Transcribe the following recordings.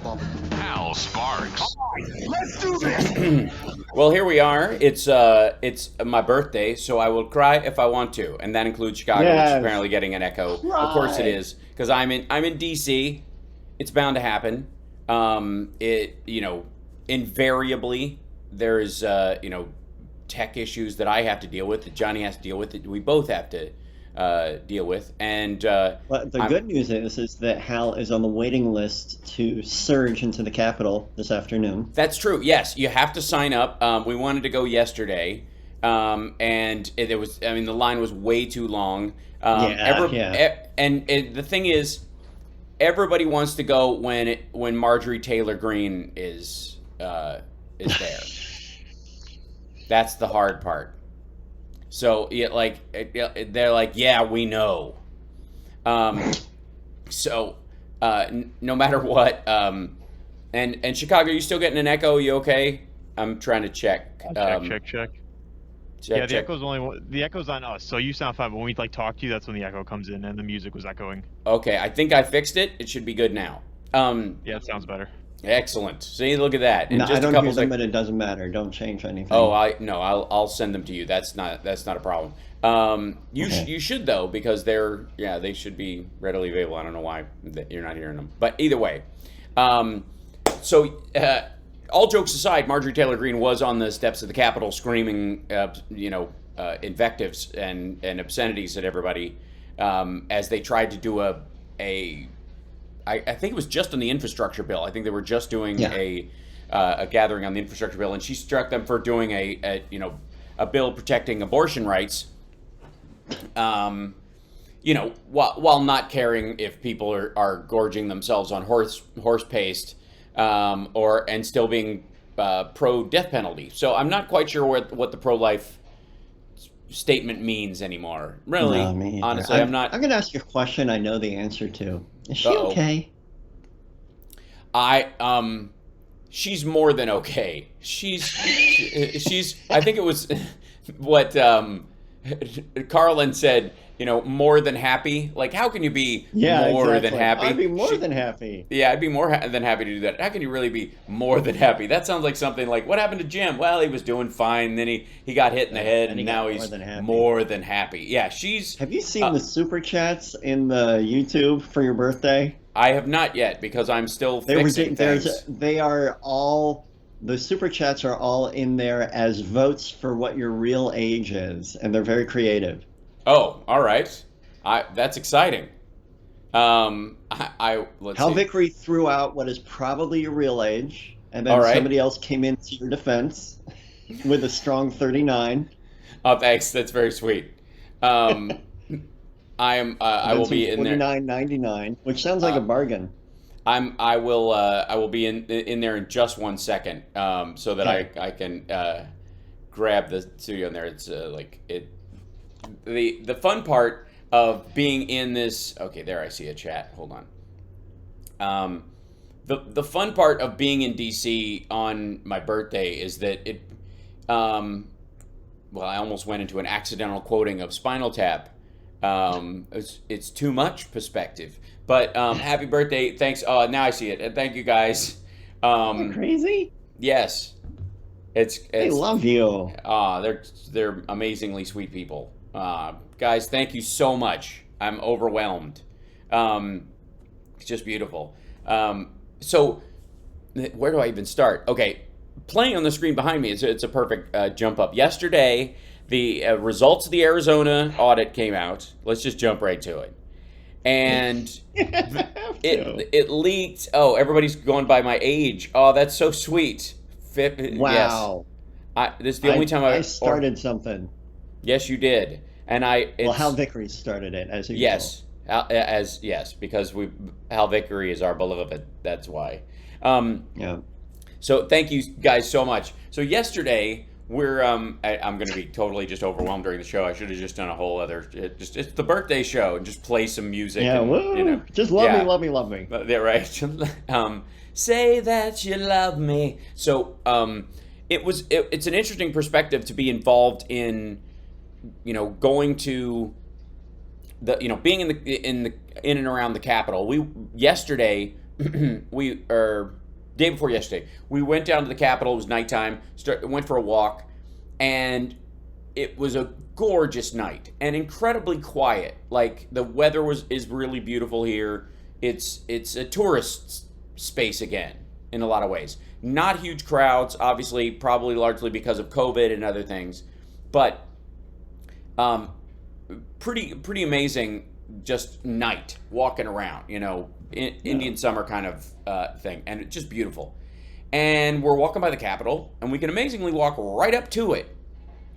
Hal Sparks. Let's do this. Well, here we are. It's my birthday, so I will cry if I want to, and that includes Chicago, which is apparently getting an echo. Of course it is, because I'm in DC. It's bound to happen. Invariably there's tech issues that I have to deal with, that Johnny has to deal with, that we both have to deal with. And But the good news is that Hal is on the waiting list to surge into the Capitol this afternoon. That's true. Yes, you have to sign up. We wanted to go yesterday, and the line was way too long. And the thing is, everybody wants to go when Marjorie Taylor Greene is there. That's the hard part. So they're like, yeah, we know. No matter what, and Chicago, you still getting an echo? You okay? I'm trying to check. Check. Yeah, the echo's on us, so you sound fine. But when we talk to you, that's when the echo comes in, and the music was echoing. Okay, I think I fixed it. It should be good now. Yeah, it sounds better. Excellent. See, look at that. No, I don't hear them, but it doesn't matter. Don't change anything. Oh, I'll send them to you. That's not a problem. You should though, because they should be readily available. I don't know why you're not hearing them, but either way. All jokes aside, Marjorie Taylor Greene was on the steps of the Capitol screaming, invectives and obscenities at everybody as they tried to do I think it was just on the infrastructure bill. I think they were just doing a gathering on the infrastructure bill, and she struck them for doing a bill protecting abortion rights. While not caring if people are gorging themselves on horse paste, and still being pro death penalty. So I'm not quite sure what the pro-life statement means anymore. Really, no, honestly, I'm not. I'm going to ask you a question I know the answer to. Is she okay? She's more than okay. She's. I think it was what Carlin said. More than happy. Like, how can you be more than happy? I'd be more than happy. Yeah, I'd be more than happy to do that. How can you really be more than happy? That sounds like something like, what happened to Jim? Well, he was doing fine. Then he got hit in the head, and now he's more than happy. Yeah, she's... Have you seen the super chats in the YouTube for your birthday? I have not yet, because I'm still fixing things. The super chats are all in there as votes for what your real age is, and they're very creative. Oh, all right. That's exciting. Let's Hal see. Vickery threw out what is probably your real age, and then somebody else came into your defense with a strong 39. Oh, thanks. That's very sweet. I will be in there. 49.99, which sounds like a bargain. I will be in there in just 1 second, so that I can grab the studio in there. It's The fun part of being in this... Okay, there, I see a chat. Hold on. The fun part of being in DC on my birthday is that it... I almost went into an accidental quoting of Spinal Tap. It's too much perspective. But happy birthday. Thanks. Now I see it. And thank you, guys. You're crazy? Yes. They love you. They're amazingly sweet people. Guys, thank you so much. I'm overwhelmed. It's just beautiful. So where do I even start? Okay, playing on the screen behind me, it's a perfect jump up. Yesterday, the results of the Arizona audit came out. Let's just jump right to it. And it leaked. Oh, everybody's going by my age. Oh, that's so sweet. Wow. Yes. This is the only time I started something. Yes, you did, and Hal Vickery started it, as usual. Yes, because Hal Vickery is our beloved. That's why. So thank you guys so much. So yesterday we're I'm going to be totally just overwhelmed during the show. I should have just done a whole other. It's the birthday show and just play some music. Yeah, and, just love me. Yeah, right. Say that you love me. So it's an interesting perspective to be involved in. Going to being in and around the Capitol. Yesterday day before yesterday, we went down to the Capitol. It was nighttime. Went for a walk, and it was a gorgeous night and incredibly quiet. Like the weather is really beautiful here. It's a tourist space again in a lot of ways. Not huge crowds, obviously, probably largely because of COVID and other things, but pretty amazing. Just night walking around, Indian summer kind of thing, and it's just beautiful. And we're walking by the Capitol, and we can amazingly walk right up to it.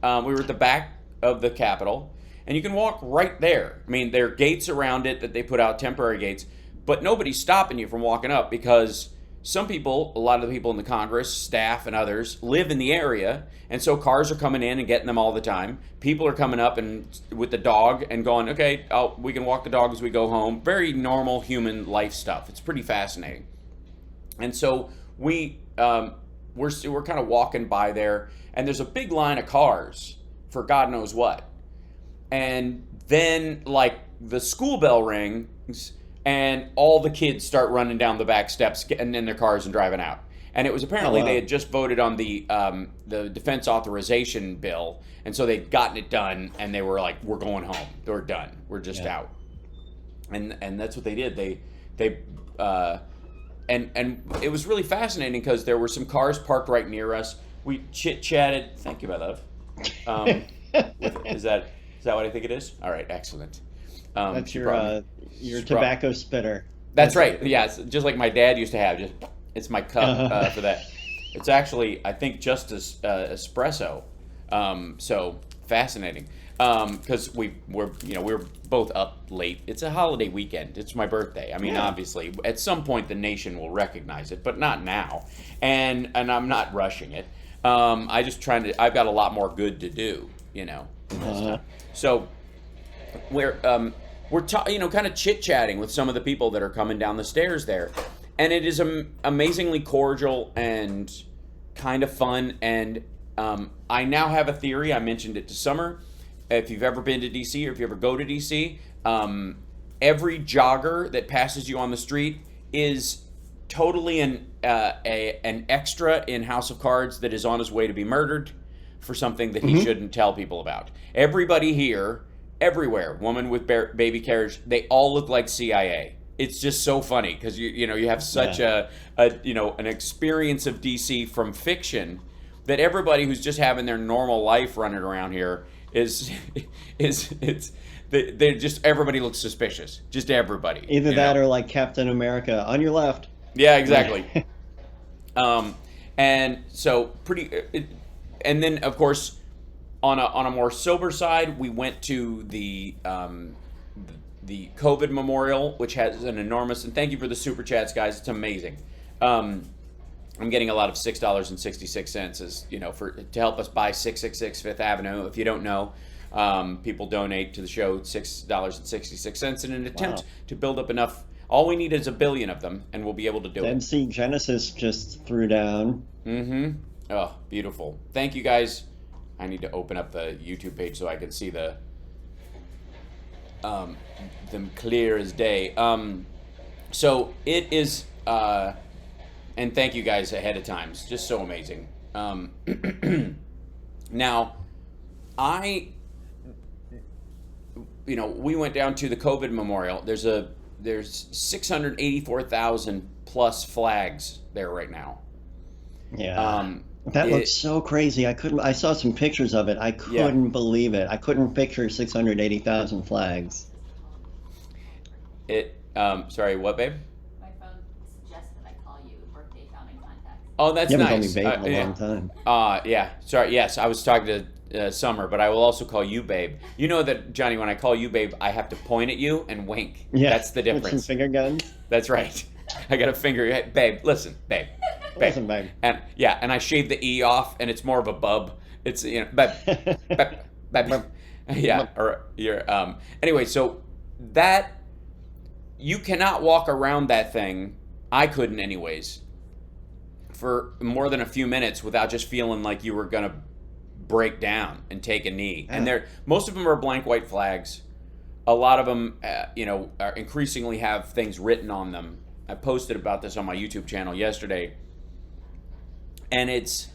We were at the back of the Capitol, and you can walk right there. I mean, there are gates around it that they put out, temporary gates, but nobody's stopping you from walking up because some people, a lot of the people in the Congress, staff and others, live in the area, and so cars are coming in and getting them all the time. People are coming up and with the dog and going, okay, we can walk the dog as we go home. Very normal human life stuff. It's pretty fascinating. And so we're kind of walking by there, and there's a big line of cars for God knows what. And then, like, the school bell rings, and all the kids start running down the back steps, getting in their cars and driving out. And it was apparently they had just voted on the defense authorization bill, and so they'd gotten it done, and they were like, "We're going home. We're done. We're just out." And that's what they did. And it was really fascinating because there were some cars parked right near us. We chit-chatted. Thank you, my love. Is that what I think it is? All right, excellent. That's your tobacco spitter. That's right. Yeah, it's just like my dad used to have. It's my cup for that. It's actually, I think, just as espresso. So fascinating. Because we're both up late. It's a holiday weekend. It's my birthday. I mean, obviously, at some point the nation will recognize it, but not now. And I'm not rushing it. I've got a lot more good to do. So we're kind of chit-chatting with some of the people that are coming down the stairs there. And it is amazingly cordial and kind of fun. And I now have a theory. I mentioned it to Summer. If you've ever been to D.C. or if you ever go to D.C., every jogger that passes you on the street is totally an extra in House of Cards that is on his way to be murdered for something that he shouldn't tell people about. Everybody here, everywhere, woman with baby carriage, they all look like CIA. It's just so funny because you have such an experience of DC from fiction that everybody who's just having their normal life running around here they're just, everybody looks suspicious. Just everybody. Either that or like Captain America on your left. Yeah, exactly. And so and then of course on a more sober side, we went to the COVID memorial, which has an enormous, and thank you for the super chats, guys. It's amazing. I'm getting a lot of $6.66 as to help us buy 666 Fifth Avenue. If you don't know, people donate to the show $6.66 in an attempt to build up enough. All we need is 1 billion of them, and we'll be able to do it. MC Genesis just threw down. Oh, beautiful. Thank you, guys. I need to open up the YouTube page so I can see them clear as day. So it is, and thank you guys ahead of time. It's just so amazing. Now, we went down to the COVID memorial. There's 684,000 plus flags there right now. Yeah. That looks so crazy. I saw some pictures of it. I couldn't believe it. I couldn't picture 680,000 flags. Sorry, what, babe? My phone suggests that I call you birthday founding contacts. Oh, that's nice. You nice. haven't called me babe in a long time. Yeah. Sorry. Yes, I was talking to Summer, but I will also call you babe. You know that, Johnny, when I call you babe, I have to point at you and wink. Yeah. That's the difference. With some finger guns? That's right. I got a finger. Hey, babe, listen, babe. Listen, babe. And I shave the E off, and it's more of a bub. It's babe, babe. Yeah. Or you're anyway. So that you cannot walk around that thing. I couldn't, anyways, for more than a few minutes without just feeling like you were gonna break down and take a knee. Yeah. And most of them are blank white flags. A lot of them, are increasingly have things written on them. I posted about this on my YouTube channel yesterday, and it's,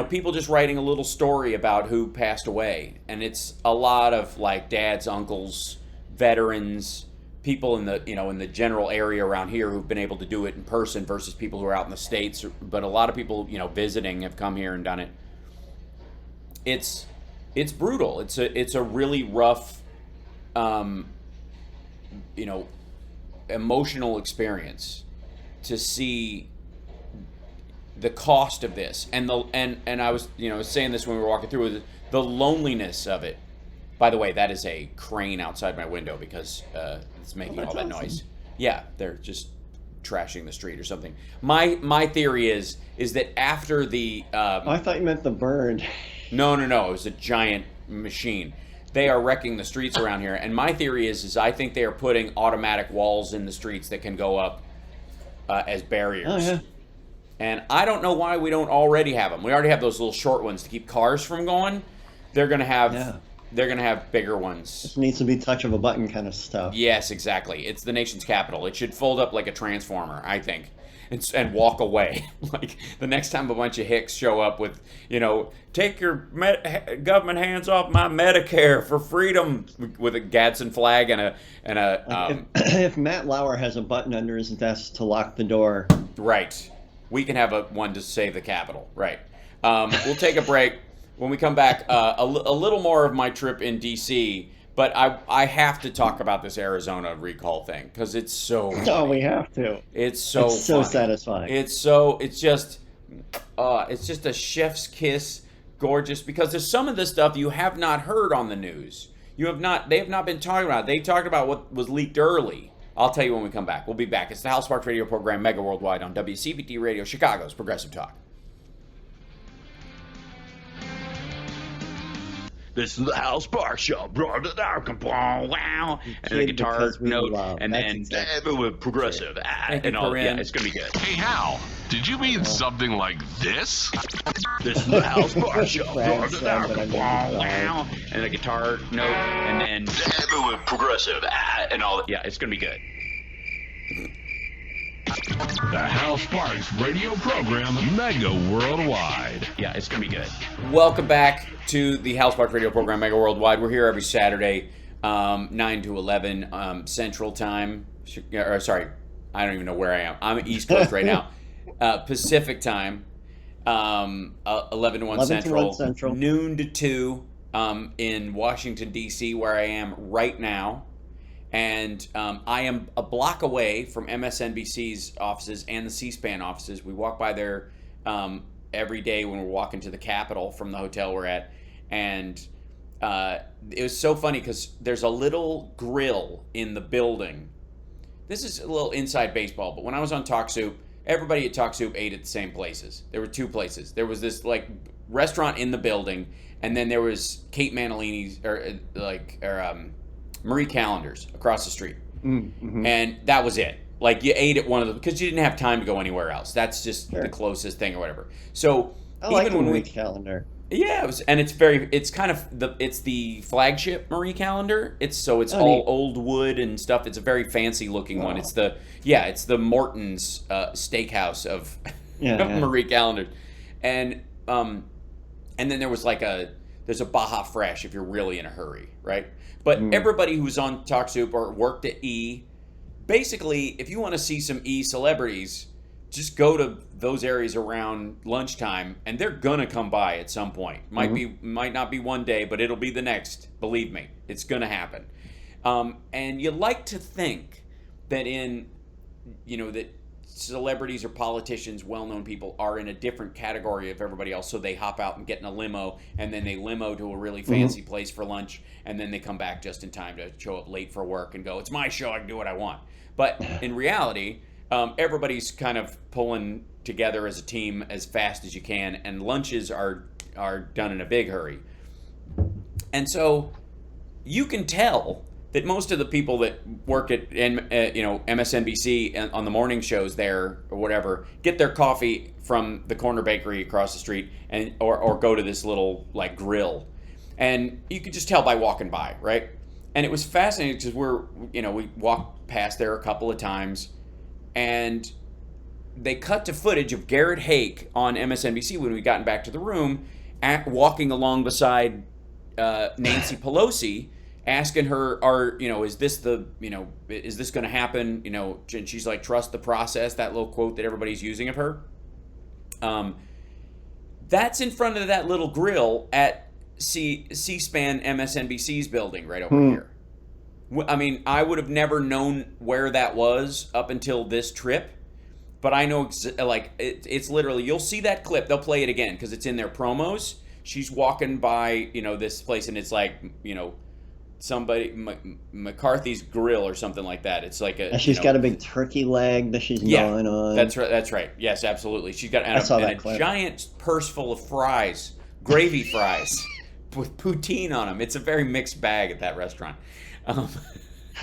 people just writing a little story about who passed away, and it's a lot of like dads, uncles, veterans, people in the general area around here who've been able to do it in person versus people who are out in the States. But a lot of people, visiting have come here and done it. It's brutal. It's a really rough, emotional experience to see the cost of this, and I was saying this when we were walking through, the loneliness of it. By the way, that is a crane outside my window because it's making all that noise. Yeah, they're just trashing the street or something. My theory is that after the I thought you meant the bird. No, it was a giant machine. They are wrecking the streets around here, and my theory is I think they are putting automatic walls in the streets that can go up as barriers. Oh yeah. And I don't know why we don't already have them. We already have those little short ones to keep cars from going. They're gonna have bigger ones. This needs to be touch of a button kind of stuff. Yes, exactly. It's the nation's capital. It should fold up like a transformer, I think, and walk away. Like the next time a bunch of hicks show up with, take your government hands off my Medicare for freedom, with a Gadsden flag and a. If Matt Lauer has a button under his desk to lock the door, right. We can have one to save the Capitol, right? We'll take a break. When we come back, a little more of my trip in D.C., but I have to talk about this Arizona recall thing because it's so funny. Oh, we have to. It's so satisfying. It's just a chef's kiss, gorgeous, because there's some of this stuff you have not heard on the news. They have not been talking about it. They talked about what was leaked early. I'll tell you when we come back. We'll be back. It's the Hal Sparks radio program, Mega Worldwide, on WCPT Radio, Chicago's Progressive Talk. This is the Hal Sparks Show. Wow. And the guitar note, and then with progressive. And all. Yeah, it's going to be good. Hey, Hal, did you mean something like this? This is the Hal Sparks Show. Wow. And the guitar note, and then with progressive. And all. Yeah, it's going to be good. The Hal Sparks radio program, Mega Worldwide. Yeah, it's going to be good. Welcome back to the Hal Sparks radio program, Mega Worldwide. We're here every Saturday, 9 to 11 Central Time. Sorry, I don't even know where I am. I'm at East Coast right now. Pacific Time, 11 to 1 Central, noon to 2 in Washington, D.C., where I am right now. And I am a block away from MSNBC's offices and the C-SPAN offices. We walk by there every day when we're walking to the Capitol from the hotel we're at. And it was so funny because there's a little grill in the building. This is a little inside baseball, but when I was on Talk Soup, everybody at Talk Soup ate at the same places. There were two places. There was this like restaurant in the building, and then there was Kate Manalini's Marie Callender's across the street. Mm-hmm. And that was it. Like you ate at one of them because you didn't have time to go anywhere else. That's just the closest thing or whatever. So I like even when Marie Callender. Yeah, it's kind of the flagship Marie Callender. It's all old wood and stuff. It's a very fancy looking one. It's the Morton's steakhouse of Marie Callender. And then there was there's a Baja Fresh if you're really in a hurry, right? But everybody who's on Talk Soup or worked at E, basically, if you want to see some E celebrities, just go to those areas around lunchtime, and they're gonna come by at some point. Might not be one day, but it'll be the next. Believe me, it's gonna happen. And you like to think that that celebrities or politicians, well-known people, are in a different category of everybody else, so they hop out and get in a limo, and then they limo to a really fancy place for lunch, and then they come back just in time to show up late for work and go, it's my show, I can do what I want. But in reality, everybody's kind of pulling together as a team as fast as you can, and lunches are done in a big hurry. And so you can tell that most of the people that work at MSNBC on the morning shows there or whatever get their coffee from the corner bakery across the street or go to this little grill, and you could just tell by walking by, right? And it was fascinating because we walked past there a couple of times, and they cut to footage of Garrett Hake on MSNBC when we gotten back to the room, walking along beside Nancy Pelosi, asking her, is this going to happen? And she's like, trust the process, that little quote that everybody's using of her. That's in front of that little grill at C-SPAN MSNBC's building right over here. I mean, I would have never known where that was up until this trip, but I know, it's literally, you'll see that clip, they'll play it again because it's in their promos. She's walking by, this place, and it's like, somebody, McCarthy's Grill or something like that. It's like a. And she's got a big turkey leg that she's gnawing on. That's right. That's right. Yes, absolutely. She's got a giant purse full of fries, gravy fries, with poutine on them. It's a very mixed bag at that restaurant.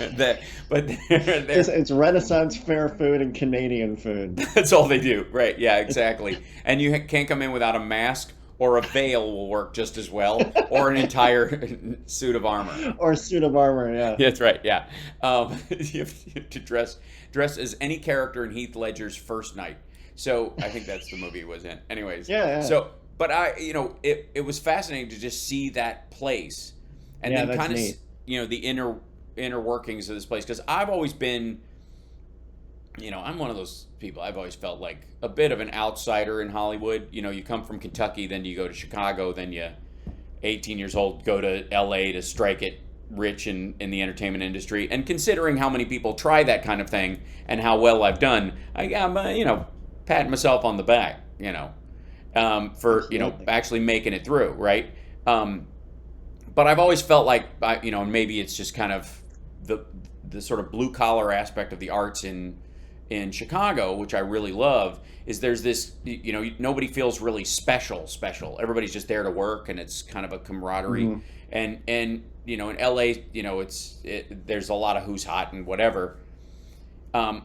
It's Renaissance fair food and Canadian food. That's all they do, right? Yeah, exactly. And you can't come in without a mask, or a veil will work just as well, or an entire suit of armor. Or a suit of armor, yeah. That's right. Yeah, you have to dress as any character in Heath Ledger's First Night. So I think that's the movie it was in. Anyways, yeah. So, but it was fascinating to just see that place, and then kind of the inner workings of this place, because I've always been, I'm one of those people. I've always felt like a bit of an outsider in Hollywood. You come from Kentucky, then you go to Chicago, then you, 18 years old, go to LA to strike it rich in the entertainment industry. And considering how many people try that kind of thing and how well I've done, I'm patting myself on the back, for actually making it through, right? But I've always felt like, maybe it's just kind of the sort of blue collar aspect of the arts in Chicago, which I really love, is there's this, nobody feels really special. Everybody's just there to work, and it's kind of a camaraderie. Mm-hmm. And in LA, there's a lot of who's hot and whatever,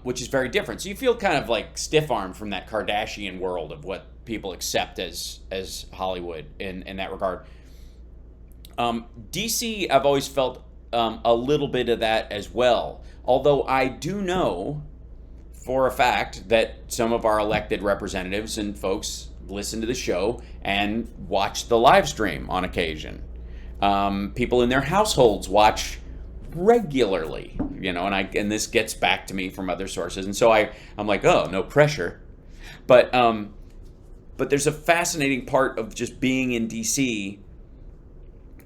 which is very different. So you feel kind of like stiff-armed from that Kardashian world of what people accept as Hollywood in that regard. DC, I've always felt a little bit of that as well. Although I do know for a fact that some of our elected representatives and folks listen to the show and watch the live stream on occasion. People in their households watch regularly, and this gets back to me from other sources. And so I'm like, oh, no pressure. But there's a fascinating part of just being in DC,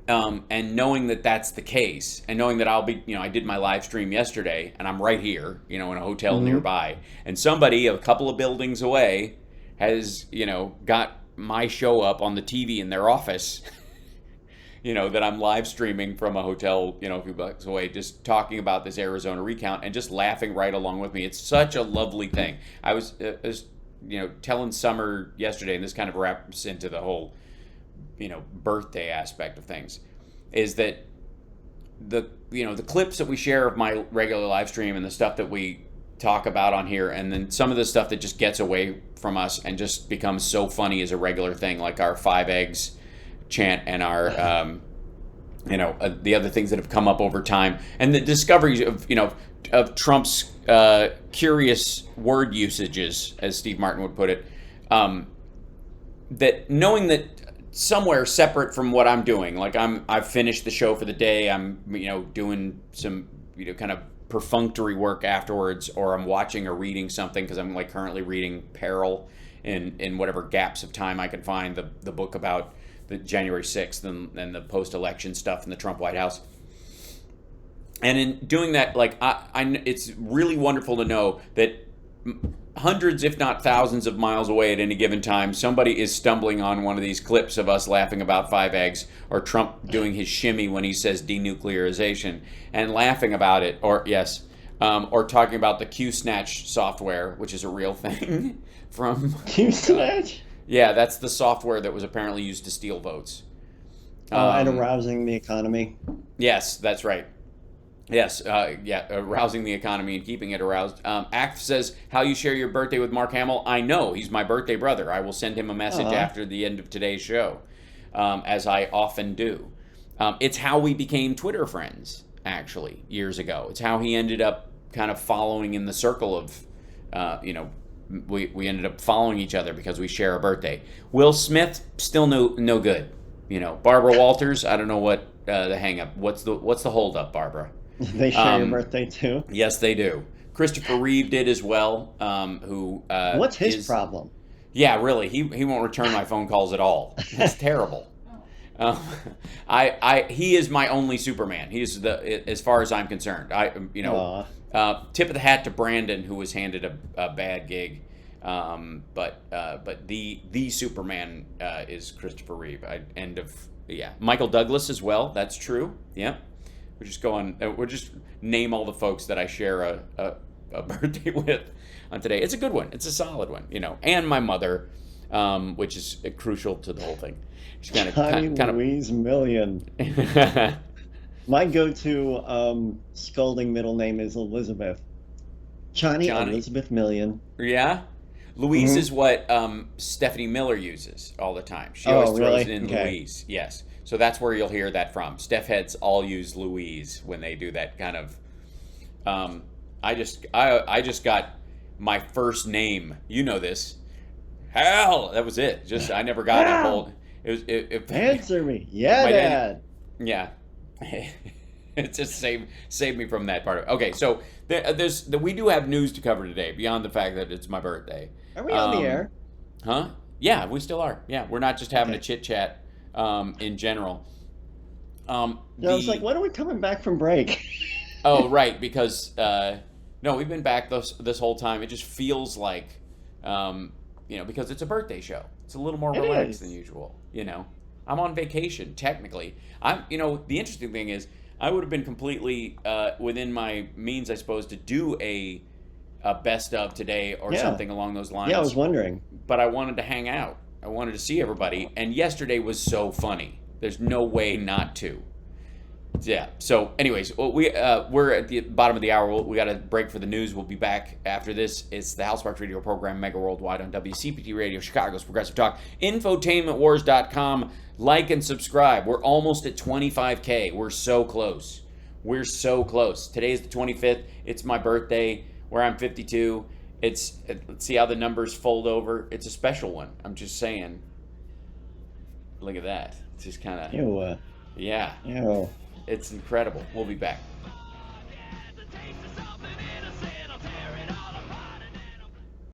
and knowing that that's the case, and knowing that I'll be, I did my live stream yesterday, and I'm right here, in a hotel nearby, and somebody a couple of buildings away has, got my show up on the TV in their office, that I'm live streaming from a hotel, a few blocks away, just talking about this Arizona recount and just laughing right along with me. It's such a lovely thing. I was telling Summer yesterday, and this kind of wraps into the whole birthday aspect of things, is that the clips that we share of my regular live stream and the stuff that we talk about on here, and then some of the stuff that just gets away from us and just becomes so funny as a regular thing, like our 5 eggs chant and our the other things that have come up over time, and the discoveries of Trump's curious word usages, as Steve Martin would put it, that knowing that somewhere separate from what I'm doing, like I've finished the show for the day, I'm doing some kind of perfunctory work afterwards, or I'm watching or reading something, because I'm currently reading Peril in whatever gaps of time I can find, the book about the January 6th and the post-election stuff in the Trump White House. And in doing that, it's really wonderful to know that hundreds, if not thousands of miles away at any given time, somebody is stumbling on one of these clips of us laughing about 5 eggs, or Trump doing his shimmy when he says denuclearization, and laughing about it, or talking about the Q-Snatch software, which is a real thing from Q-Snatch? Yeah, that's the software that was apparently used to steal votes. And arousing the economy. Yes, that's right. Yes, arousing the economy and keeping it aroused. Act says, how you share your birthday with Mark Hamill? I know, he's my birthday brother. I will send him a message after the end of today's show, as I often do. It's how we became Twitter friends, actually, years ago. It's how he ended up kind of following in the circle of we ended up following each other because we share a birthday. Will Smith, still no good. Barbara Walters, I don't know what the hang up. What's the hold up, Barbara? They share your birthday too? Yes, they do. Christopher Reeve did as well. What's his problem? Yeah, really, he won't return my phone calls at all. That's terrible. He is my only Superman. He is as far as I'm concerned. Tip of the hat to Brandon, who was handed a bad gig. But the Superman is Christopher Reeve. Michael Douglas as well. That's true. Yeah, we're just name all the folks that I share a birthday with on today. It's a good one. It's a solid one. And my mother, which is crucial to the whole thing. She's kind of Louise Million. My go-to scolding middle name is Elizabeth. Johnny Elizabeth Million. Yeah. Louise is what Stephanie Miller uses all the time. She always throws in Louise. Yes. So that's where you'll hear that from. Steph heads all use Louise when they do that kind of. I just got my first name. You know this. Hal. That was it. I never got a whole. Answer me. Yeah, Dad. Yeah. It just saved me from that part of it. Okay, so we do have news to cover today beyond the fact that it's my birthday. Are we on the air? Huh? Yeah, we still are. Yeah, we're not just having a chit chat in general. I was like, when are we coming back from break? Oh, right, because no, we've been back this whole time. It just feels like because it's a birthday show. It's a little more relaxed than usual. I'm on vacation technically. The interesting thing is I would have been completely within my means, I suppose, to do a best of today or something along those lines. Yeah, I was wondering. But I wanted to hang out. I wanted to see everybody, and yesterday was so funny. There's no way not to. Yeah. So, anyways, we're at the bottom of the hour. We got a break for the news. We'll be back after this. It's the House Sparks Radio program, Mega Worldwide on WCPT Radio, Chicago's Progressive Talk, infotainmentwars.com. Like and subscribe. We're almost at 25K. We're so close. Today's the 25th. It's my birthday, where I'm 52. Let's see how the numbers fold over. It's a special one. I'm just saying. Look at that. It's just kind of. Ew. Yeah. Ew. It's incredible. We'll be back.